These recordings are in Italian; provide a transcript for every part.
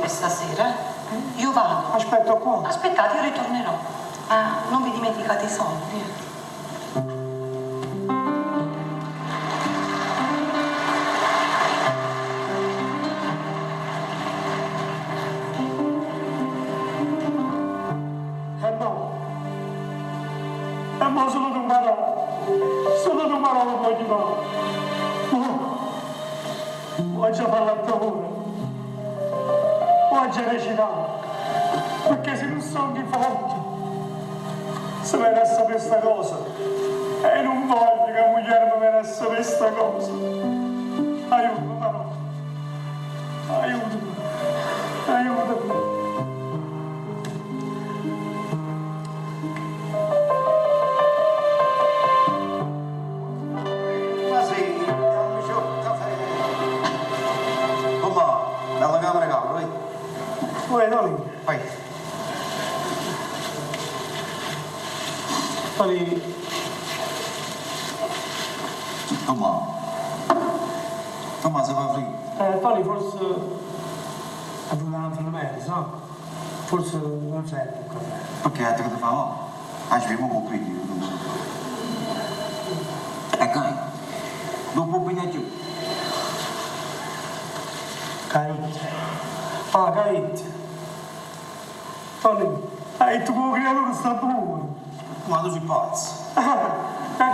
questa sera. Io vado. Aspetto qua. Aspettate, io ritornerò. Ah, non vi dimenticate i soldi. Ma sono numero lo puoi dire. Vuoi già fare l'attore? Vuoi già recitare? Perché se non sono di forte, se viene a sapere questa cosa, e non voglio che la moglie mi viene a sapere questa cosa. Aiutami, però. Aiutami. Aiutami. Vai, Tony. Vai. Tony. Tomma, se va free. Tony, forse è venuta un'infermiera, no? Forse non serve il caffè. Perché ha detto che ti fa no? Ci vediamo un po' qui. Ecco, non può pigliare più. Caite. Ah, caite. Tony, tu come creatore sta buono. Ma tu sei pazzo.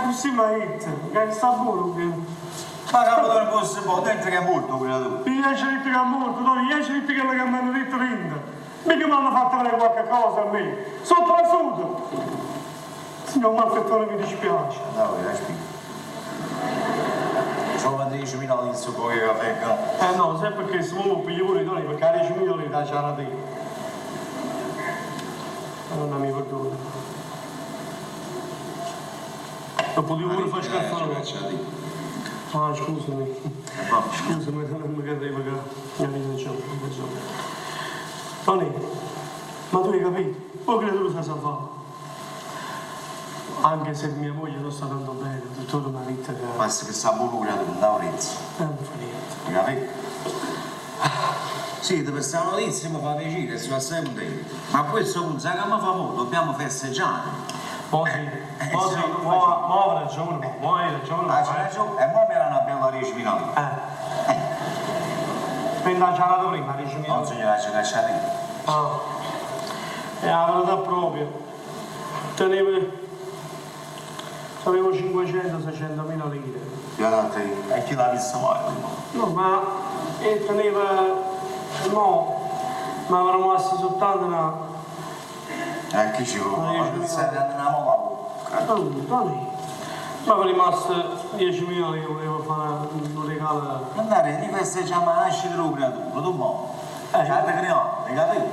Così mi hai detto, che sta buono. Ma capo non può essere buono, dentro che è molto creatore. Io ci ho detto che è morto, Tony, io ci ho detto che mi hanno detto rinda. Mica mi hanno fatto fare qualche cosa a me. Sono trasuto. Signor Malfettone, mi dispiace. No, respira. Sono 10.000 all'inizio poi che caffè. No, sai perché se non piglio pure i Tony, perché a 10.000 li dà già la te. Non mi perdono. Dopo di ore fai scaffare. Ah, scusami. Scusami, non mi cadevo che mi diciamo. Tony, ma tu hai capito? Poi credo che sa fare. Anche se mia moglie non sta tanto bene, tutto mi ha detto che... Basta che sa buono creatore, non da Lorenzo. Non fa niente. Mi capito? Sì, per questa notizia mi fa piacere, si fa sempre. Ma a questo punto, sai che mi fa molto? Dobbiamo festeggiare. Mo' sì, mo' hai ragione, mo' hai ragione. Ah, c'è ragione? E mo' mi erano abbiamo 10.000 lire. Quindi l'ha già dato prima, 10.000. Non si gliela c'è cacciata io. Ah, è la verità proprio. Avevo 500-600.000 lire. Io la date io. E chi l'ha visto mai? No, ma teneva... No, ma avrò mosso soltanto una... Che ci vuole? Ma non serve andare a Tony, ma mi è rimasto 10.000 che volevo fare un regalo. andare di festeggiamo la nascita della creatura, tu mo. C'è te creato, hai capito?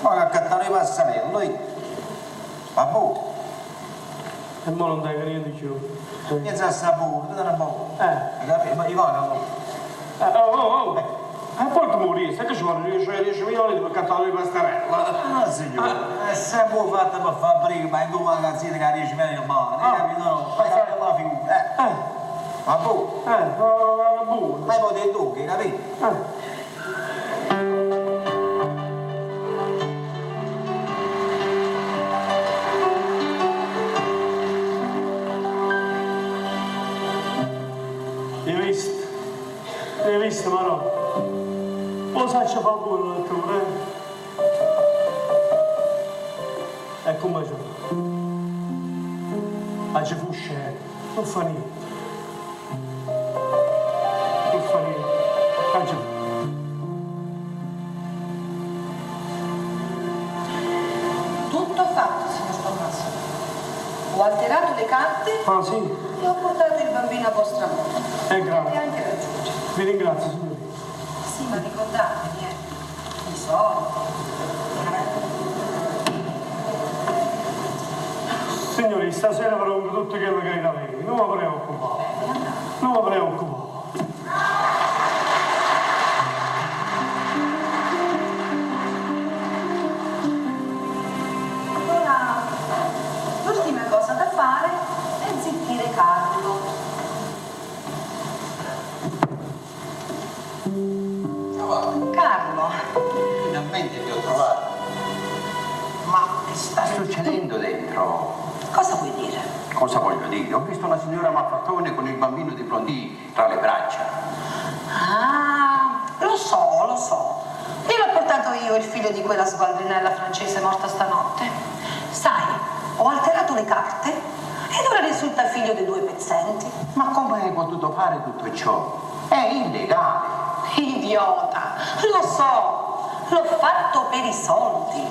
Ma che accattare i passarelli, vabbè. E mo non dai niente più. Inizia a sapore, ti dà una paura. Hai capito? Ma io vado. E poi tu morì, sai che ci vuole 10 milioni per cattare le pastarelle? No, signore, è sempre fatto per fare prima, in due magazzini che ha 10 milioni di mano, hai capito? No, fai capire la figura. Vabbè. Buono. Ma poi dei duchi, hai capito? Hai visto, Marò? Lo sai ci fa buono l'attore, E come c'è? Ma ci fu scena, non fa niente. Non fa niente. Tutto fatto, signor Tommaso. Ho alterato le carte Ah sì? e ho portato il bambino a vostra moglie. Grazie. Potete anche raggiungere. Vi ringrazio, signore. Sì, ma ricordatevi, i soldi. Signori, stasera farò tutto quello che hai da vedere, non mi preoccupare. Non mi preoccupare. Ora, l'ultima cosa da fare è zittire Carlo. Carlo, sta succedendo dentro? Cosa vuoi dire? Cosa voglio dire? Ho visto la signora Maffattone con il bambino di Blondì tra le braccia. Ah, lo so. Io l'ho portato io, il figlio di quella sgualdrinella francese morta stanotte. Sai, ho alterato le carte ed ora risulta figlio dei 2 pezzenti. Ma come hai potuto fare tutto ciò? È illegale. Idiota, lo so, l'ho fatto per i soldi.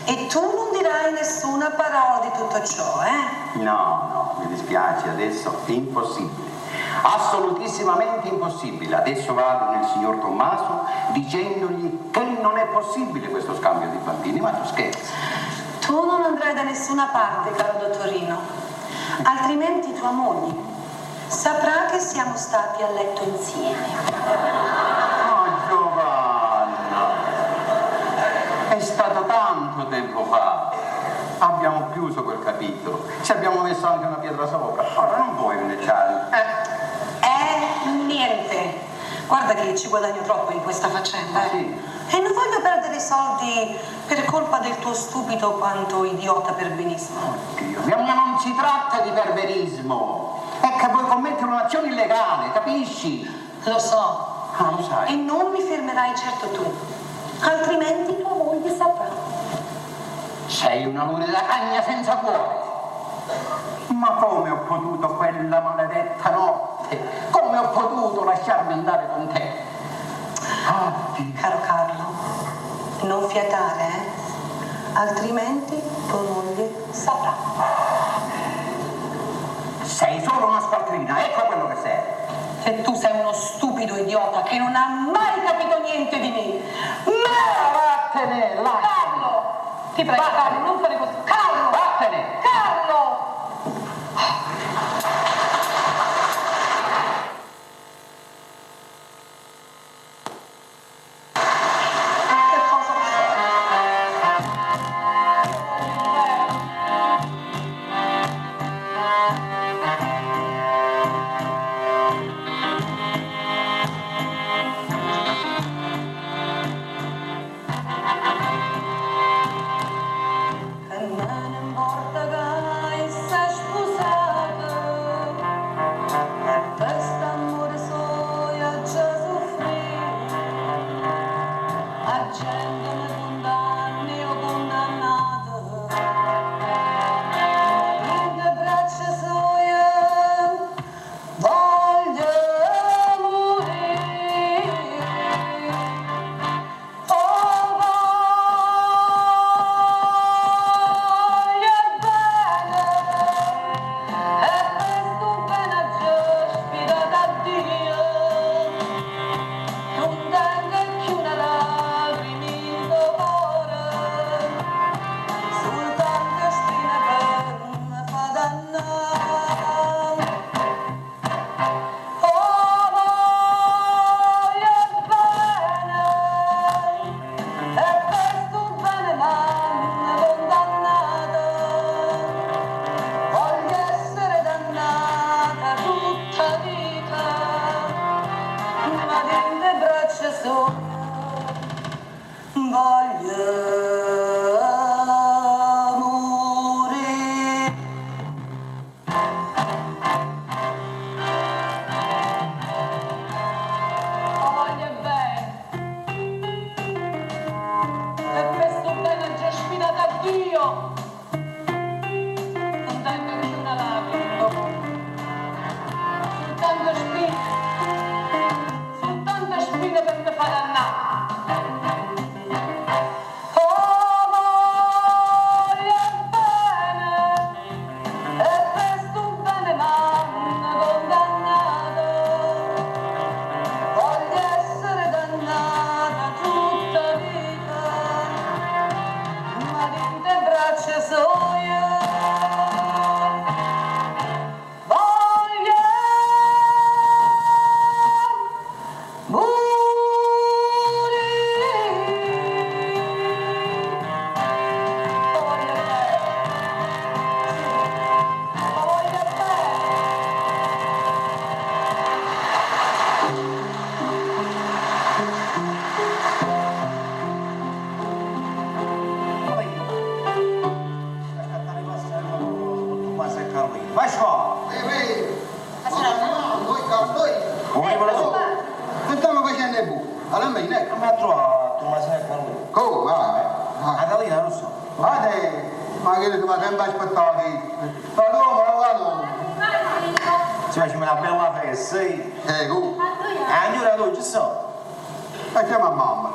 E tu non dirai nessuna parola di tutto ciò, eh? No, mi dispiace, adesso è impossibile. Assolutissimamente impossibile. Adesso vado nel signor Tommaso dicendogli che non è possibile questo scambio di bambini, ma tu scherzi. Tu non andrai da nessuna parte, caro dottorino, altrimenti tua moglie saprà che siamo stati a letto insieme. Oh, Giovanna, è stato tanto tempo fa. Abbiamo chiuso quel capitolo. Ci abbiamo messo anche una pietra sopra. Ora non puoi inneggiare. Niente. Guarda che ci guadagno troppo in questa faccenda, eh. Sì. E non voglio perdere i soldi per colpa del tuo stupido quanto idiota perbenismo. Oddio, ma non si tratta di perverismo. È che vuoi commettere un'azione illegale, capisci? Lo so. Ah, lo sai. E non mi fermerai certo tu. Altrimenti tua moglie saprà. Sei una lurida cagna senza cuore. Ma come ho potuto quella maledetta notte? Come ho potuto lasciarmi andare con te? Caro Carlo, non fiatare, eh? Altrimenti tua moglie saprà. Sei solo una squaltrina, ecco quello che sei. E tu sei uno stupido idiota che non ha mai capito niente di me. Vattene, là. Carlo! Ti prego, Carlo, non fare così. Carlo! Vattene! Carlo! Che cosa e me ne importa che sei sposato e per st'amore soia già soffrire a gente mi condanni o condannato ma in le braccia soia voglio morire. Oh, voglio bene, e questo bene già da Dio, non tengo più una lacrima in cuore, soltanto spina che mi fa dannare. Oh, voglio bene, e questo bene m'hanno condannata, voglio essere dannata tutta vita, ma nelle braccia sola voglio morire. Voglio bene, e questo bene già sfidato a Dio, non tengo più una lacrima, soltanto spine per me far dannare. Oh, Come? Catalina, non so. Ma che tu mi sempre aspettato qui? Ma no. Ci facciamo una bella festa, sì. Come? Allora tu ci sono. Facciamo a mamma.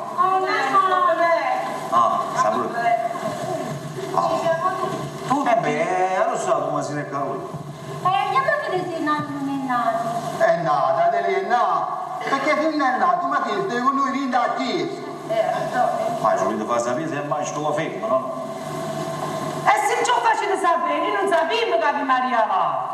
Ah, saprò. Tu beh, non so come si è cavolo. È nata, lei è nata. Perché fino è nato, ma che stai con noi lì da chiesa? Ma ci volete far sapere se è mai scuola ferma, no? E se ciò facete sapere, noi non sappiamo che Ave Maria là.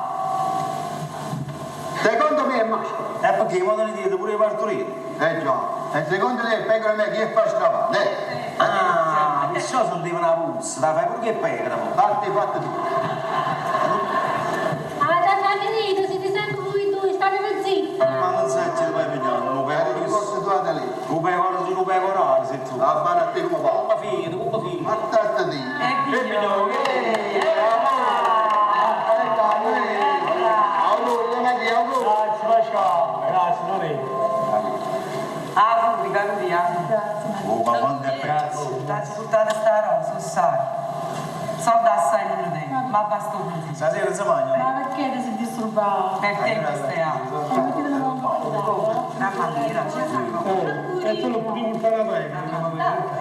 Secondo me è maschio. È perché mo ne dite pure i partoriti. Già. E secondo lei pecora me chi fa stravare? Ah, perciò sono di una puzza, la fai pure che pecora, mo. Fatti fatto tu. Ma non sai se vai pigliare, non Ti posso trovare lì. lo pecorare, se tu. A fare a te come fa. Come figlio, come figlio. Ma tatti. Grazie, non è. Ah, pubblica, via. Oh, ma quando è prezzo. Dacci tutta sta rosa, sai. Solda assai non ne ma basta così. Stasera si mangia. Ma perché ti sei disturbato? Perché questa è alta? Perché te non guardare? Mamma mia, E tu lo puoi buttare a me.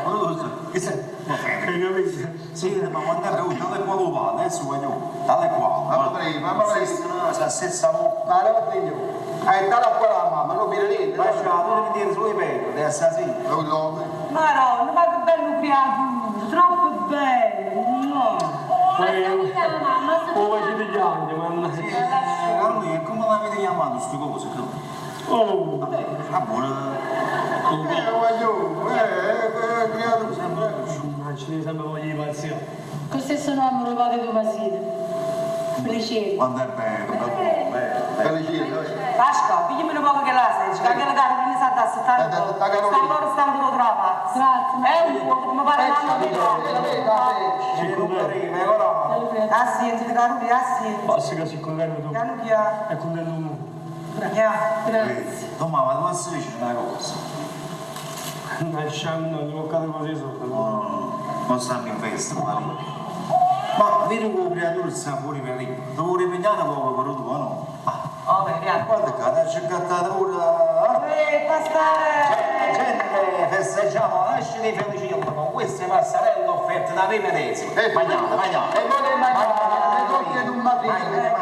Ma lo so, che sei? Hai capito? Sì, ma quando è venuto, tale qua lo va, adesso voglio. Tale qua. Ma prima. No, sa stessa mo. Ma non ti dico. Dalla qua la mamma, non mi niente. Lascia, non mi dire solo i pecore, deve essere così. Maronna, ma che bello creatura, troppo bello, no? Come ci vediamo, mannaggia. Ma lui, e come l'avete chiamato sto coso? Oh, Ah, buona. non ci sembra voglia di pazzire. Con stesso nome lo fate Tomasino. Felicissimo. Quando è bello, bello. Pasqua, pigliami un po' che la sei, che la cara mi sa da settare. Stanno lo trova. Grazie. Un po' come pare l'anno di Ah sì, ti caro di ah sì. Basta che si contento tu. Piano piano. È contento uno. Grazie. Mamma, ma si dice una cosa? Nasciamo, non devo cadere così sotto. Non stiamo in festa, Maria. Ma vedi come creatura sta fuori per lì. Devo ripigliare poco per tu, no? Oh, vediamo. Guarda che adesso è cattata ora. Pastare. Gente, festeggiamo, lasci dei felici con queste passarelle offerte da me medesimo. Mangiate. E vuole mangiare, le cose di un matrimonio.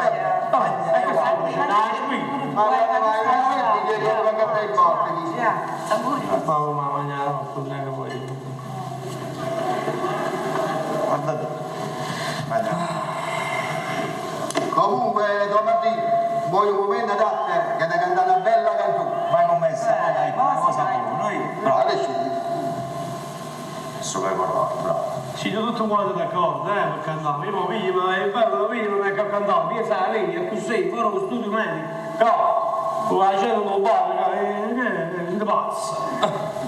Oh, mamma mia, non è che vuoi. Guardate. Mangiate. Comunque, domattina, voglio un momento da te, che ti canta una bella canzone. Ma come stai? Una cosa buona. Noi, bravo. Adesso, Super bravo. Ci sono tutti quanti d'accordo, per cantare. Io prima, è bello, prima non è che cantare. Io sai, lei è così, fuori lo studio medico. No, la gente non va, è pazza.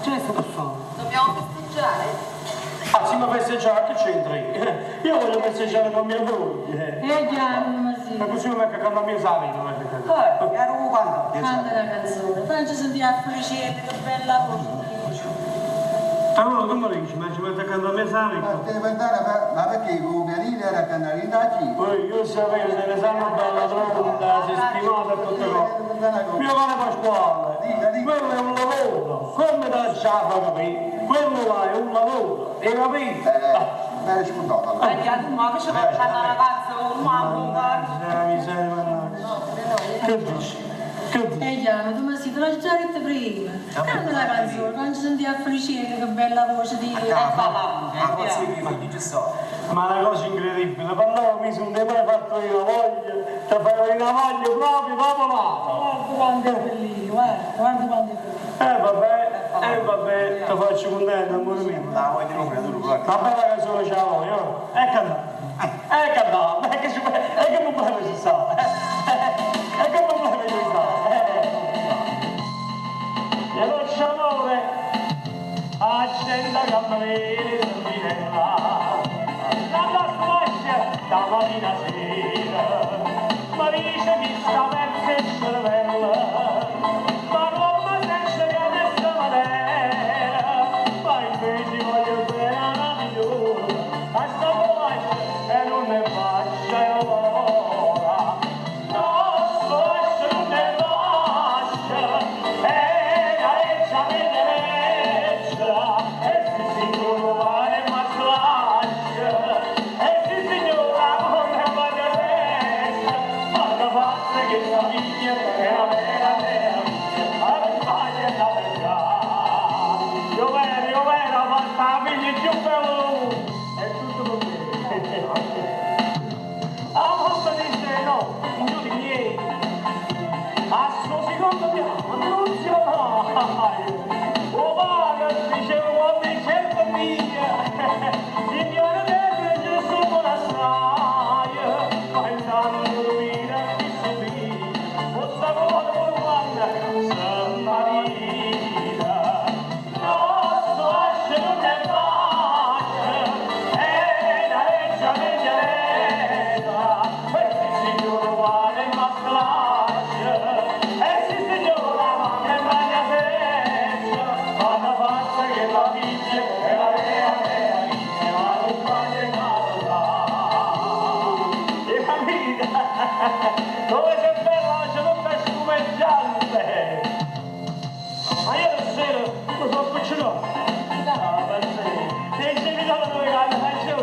Che è stato fatto? Dobbiamo festeggiare? Ah, sì, ma festeggiare, che c'entri? Io voglio festeggiare con mia moglie. Già, Ma Tomasino. così non è che canta mia sala, non è che canta. Ero quando? Canta la canzone. Poi ci sentiamo felici, che bella voce. Allora, come lo dici? Ma ci mette a cantare mia sala? ma perché il pianino era cantare in Daci? Poi io sapevo se ne sanno bella pronta, si stimata e tutte cose. Mio cane Pasquale, quello è un lavoro, come da sciafa capì? Quello là è un lavoro, hai capito? Mi hai scontato. Vediamo, ma che ci fa la canzone, mamma. La miseria, mannaggia. Che dici? Che dici? Già, Tomasino, l'ho già detto prima. Canta la canzone, quando ci sentiamo felici, che bella voce di... Ma una cosa incredibile, quando mi sono mai fatto io la voglia, ti fai una voglia proprio dopo l'altro. Guarda quanto è bellino, guarda quanto è bellino. Vabbè, ti faccio contento, amore mio. La vuoi dire creatura? Ma bella canzone ce la voglio, è cantata, è che problema ci sta, è che problema ci sta. E lo amore, accenda campanile sentinella, la spazia da mattina sera, ma dice che sta persa il cervello, ma non mi sente che adesso matera, ma invece voglio più bello è tutto per me. A volta dice no, non di niente. A suo secondo piano, non si va. O vaga, dicevo, uomini certo mia. Signore dentro ci sono la straia. Pensando mira che subì. Questa cosa con guarda, San Marina. No, so esce non è pace. E la reggia leggerezza. E si signore vale ma classe. E si signora ma che magna seccia. Ma la faccia che la vince e la vera vince. Ma non sbaglia in casa. E capita? Dove c'è bella c'è tutta spumeggiante. Ma io stasera lo so cucinato. Ah, pensate, se ci vedono dove cade faccio.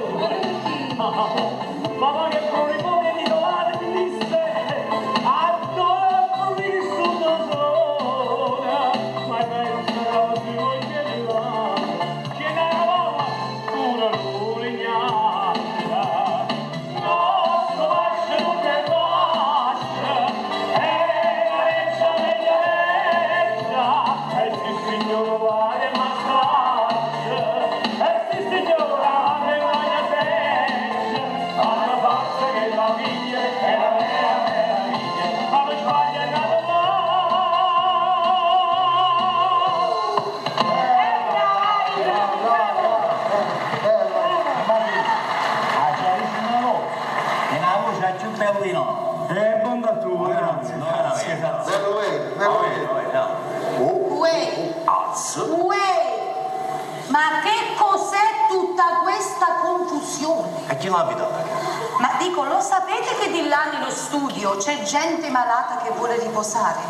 Mamma che prolipone di domani mi disse, adoro vissuto sola, ma lei non sarà più che di là, che ne eravamo una lulignata. No, sto lascia non è lascia, e la reggia leggereggia, e si signora vale ma straccia, e si signora ne voglia seccia, alla faccia che la viglia è la vera meraviglia, ma non sbaglia nada E una voce più bella di no. bontà tua, grazie. Bello Uè, ma che cos'è tutta questa confusione? E chi l'abita? Ma dico, lo sapete che di là nello studio c'è gente malata che vuole riposare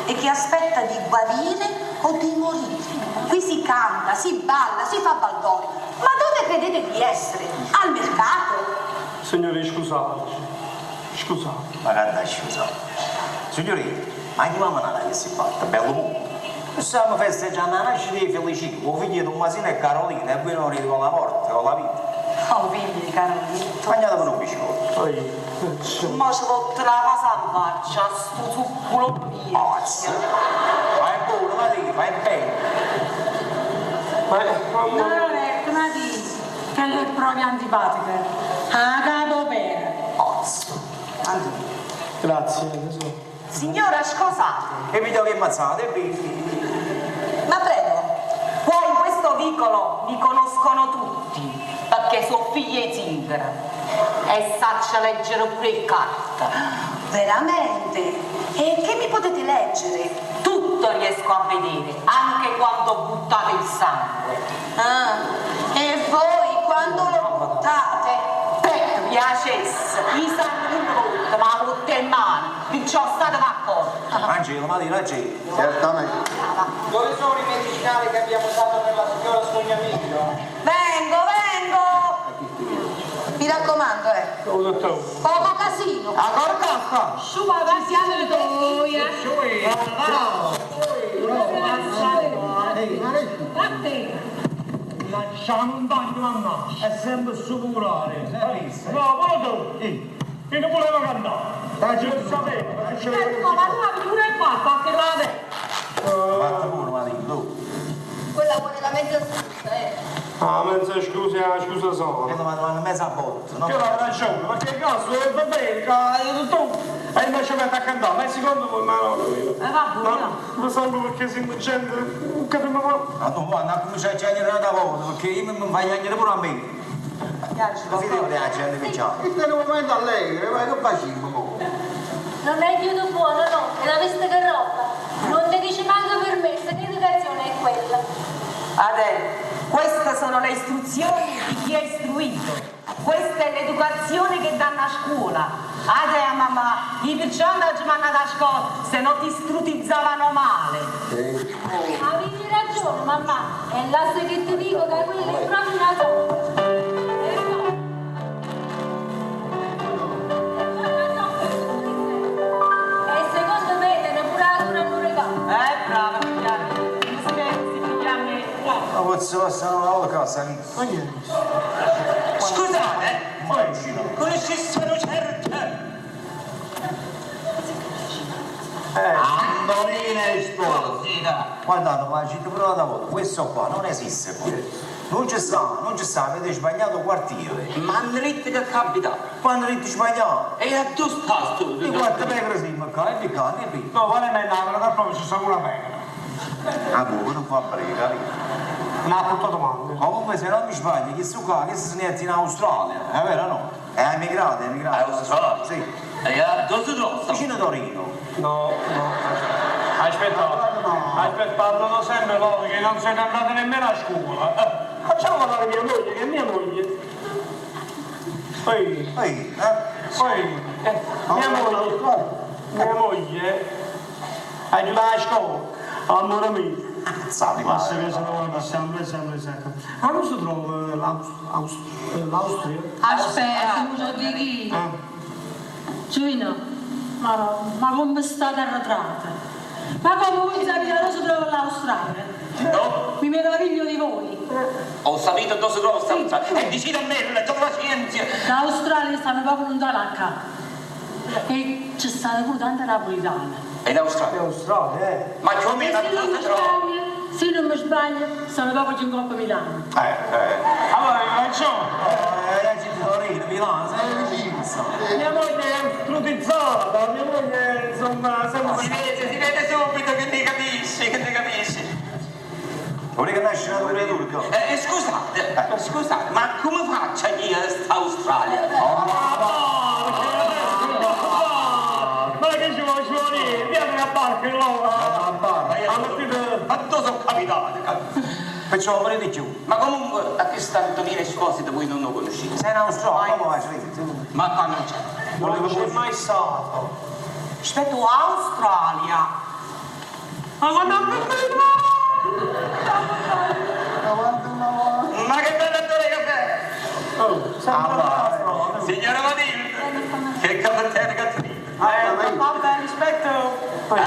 e che aspetta di guarire o di morire? Qui si canta, si balla, si fa baldoria. Ma dove credete di essere? Al mercato? Signori, scusate. Ma guarda, scusa. Signorina, ma chi mamma non che si fatta? Bello mondo. Stiamo festeggiando la nascita di Felicino, o figlio di un masino e Carolina, e poi non arriva la morte o la vita. Oh, figli, Carolina. Mangiate per un biscotto. Ma ci vuole la casa a marcia, sto zuccolo via. Fai buono, ma dici, fai bene. No, non è una di che le provi antipatiche. A capo bene. Grazie, tesoro. Signora, scusate, E mi devo ammazzare, e quindi... ma prego, qua in questo vicolo mi conoscono tutti, perché sono figlia di zingara e saccia leggere pure carta. Veramente? E che mi potete leggere? Tutto riesco a vedere, anche quando buttate il sangue. Ah, e voi quando lo buttate? Per piacesse, i sangue in brutto, ma la butta in mano, perciò state d'accordo. Angelo, ma dire Angelo. Certamente. Dove sono i medicinali che abbiamo usato per la signora Sognamiglio? Vengo! Mi raccomando, poco casino. Ancora casta. Su, ma passiamo le toia. Lasciamo un bagno, mamma, è sempre sicurare. No, voto! E non volevo cantare. Lo sapevo, perché ce l'avevo. Ma tu pure il fatto, anche la vecchia. Fatta pure, ma dico, tu. Quella vuole la mezza scusa, Ah, mezza scusa sono. E domani mezza botta, no? Io ho ragione, perché il caso va bene, tu. E invece mi attacca a me, secondo voi, ma no, capito? Ma sembra perché siamo gente, non capiamo proprio. Ma tu guarda, cominciare a chiedere una volta, perché io mi fai chiedere pure a me. Così devo dire la gente picciata. Questo è un momento allegro, ma che facciamo? Non è chiuso buono, no, e la veste che roba. Non ti dice manco per me, se che educazione è quella. Adele, queste sono le istruzioni di chi è istruito. Questa è l'educazione che danno a scuola. Adele, mamma, i perciò non ci mandano a scuola, se no ti scrutizzavano male. Avevi ragione, mamma. E là se che ti dico che quella è proprio una zona. E secondo me te ne pure ancora un regalo. Brava, figliale. Mi scherzi, figliale. Ma forse passano la volta casa lì. Scusate, conoscessero certe. Andolina e Esposito. Guardate, ma ci provate a voto, questo qua non esiste poi. Non ci sta, avete sbagliato quartiere. Ma andrete che capita? Quando avete sbagliato? E a tu sta tu? Di quante pecore si ma è piccato, è piccato. No, vale me la per proprio ci sta una pecora. Ah, boh, non fa prega lì. Non ha portato male. Comunque se non mi sbaglio, chi su qua, che si sente in Australia, è vero o no? È emigrato. Australia? Sì. E a dove si trova? Vicino Torino. No. Aspetta, parlano sempre loro che non siete andati nemmeno a scuola. Facciamo parlare mia moglie, che è mia moglie. Poi, mia moglie aiuta a scuola, amore mio. Sappi, Ma se che sono sempre. Ma non si trova l'Austria? Aspetta, non so di chi. Gino, ma come state arretrate? Ma come voi sapete dove si trova l'Australia? No? Mi meraviglio di voi. Ho sapito dove si trova sta Australia. E dici a me, tutta la scienza. L'Australia sta poco lontano a casa. E c'è stata pure tanta napolitana. E in Australia? Australia, Ma come E la se non mi sbaglio, se non mi sbaglio, sono poco 5 Milano. Allora, facciamo. Ragazzi di Torino, Milano, sei vicino. Mia moglie è frutizzata, mia moglie insomma sempre... Si vede subito che ne capisci. Vuole che nasce una pure turca? Scusate, ma come faccio a dire sta Australia? Ma che ci vuole? Vieni a barca allora! Ma dove sono capitato? Facciamo pure di più. Ma comunque, a che sta Antonino Esposito voi non lo conoscete? Sei in Australia, come vai? Ma qua non c'è. Non c'è mai stato. Aspetta, Australia. Ma quando Ma che bella attore che sei! Signora Signora Matilde, che